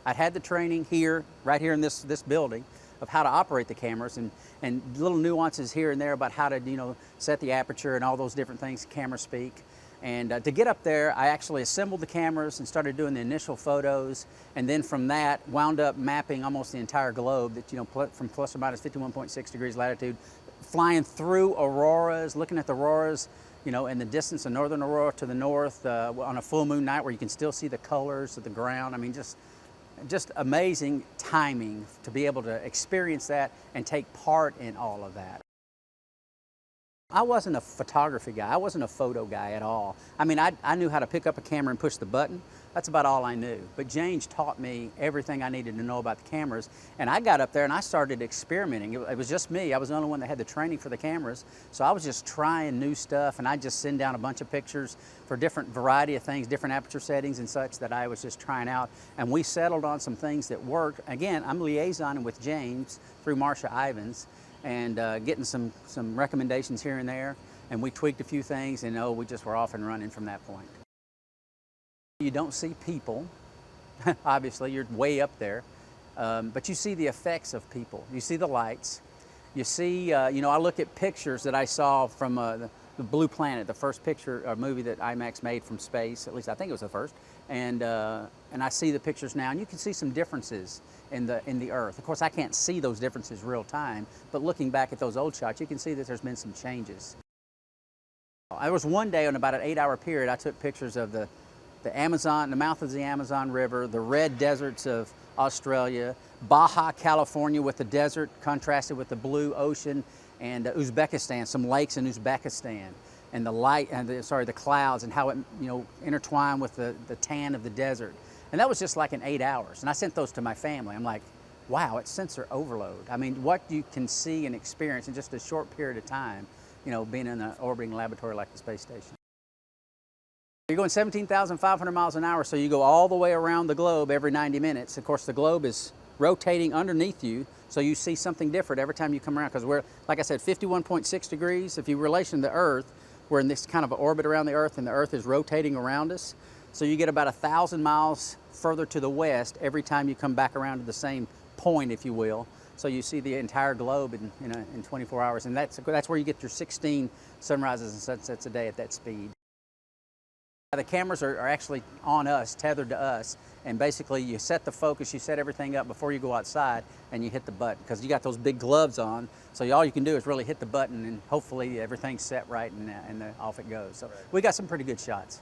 I'd had the training here, right here in this building, of how to operate the cameras and little nuances here and there about how to, set the aperture and all those different things cameras speak. And to get up there, I actually assembled the cameras and started doing the initial photos, and then from that wound up mapping almost the entire globe, that from plus or minus 51.6 degrees latitude, flying through auroras, looking at the auroras, in the distance, the northern aurora to the north, on a full moon night where you can still see the colors of the ground. I mean, just amazing timing to be able to experience that and take part in all of that. I wasn't a photography guy. I wasn't a photo guy at all. I mean, I knew how to pick up a camera and push the button. That's about all I knew. But James taught me everything I needed to know about the cameras. And I got up there and I started experimenting. It was just me. I was the only one that had the training for the cameras. So I was just trying new stuff, and I'd just send down a bunch of pictures for different variety of things, different aperture settings and such that I was just trying out. And we settled on some things that worked. Again, I'm liaisoning with James through Marcia Ivins, and getting some recommendations here and there, and we tweaked a few things, and we just were off and running from that point. You don't see people, obviously you're way up there, but you see the effects of people. You see the lights. You see, I look at pictures that I saw from the Blue Planet, the first picture or movie that IMAX made from space, at least I think it was the first, and I see the pictures now, and you can see some differences in the Earth. Of course, I can't see those differences real time, but looking back at those old shots, you can see that there's been some changes. I was one day on about an 8-hour period, I took pictures of the Amazon, the mouth of the Amazon River, the red deserts of Australia, Baja, California with the desert contrasted with the blue ocean, and Uzbekistan, some lakes in Uzbekistan, and the clouds and how it intertwined with the tan of the desert. And that was just like in 8 hours. And I sent those to my family. I'm like, wow, it's sensor overload. I mean, what you can see and experience in just a short period of time, being in an orbiting laboratory like the space station. You're going 17,500 miles an hour, so you go all the way around the globe every 90 minutes. Of course, the globe is rotating underneath you, so you see something different every time you come around, because we're, like I said, 51.6 degrees. If you relation the Earth, we're in this kind of orbit around the Earth, and the Earth is rotating around us. So you get about 1,000 miles further to the west every time you come back around to the same point, if you will. So you see the entire globe in 24 hours, and that's where you get your 16 sunrises and sunsets a day at that speed. The cameras are actually on us, tethered to us, and basically you set the focus, you set everything up before you go outside, and you hit the button, because you got those big gloves on, so all you can do is really hit the button, and hopefully everything's set right, and off it goes. So we got some pretty good shots.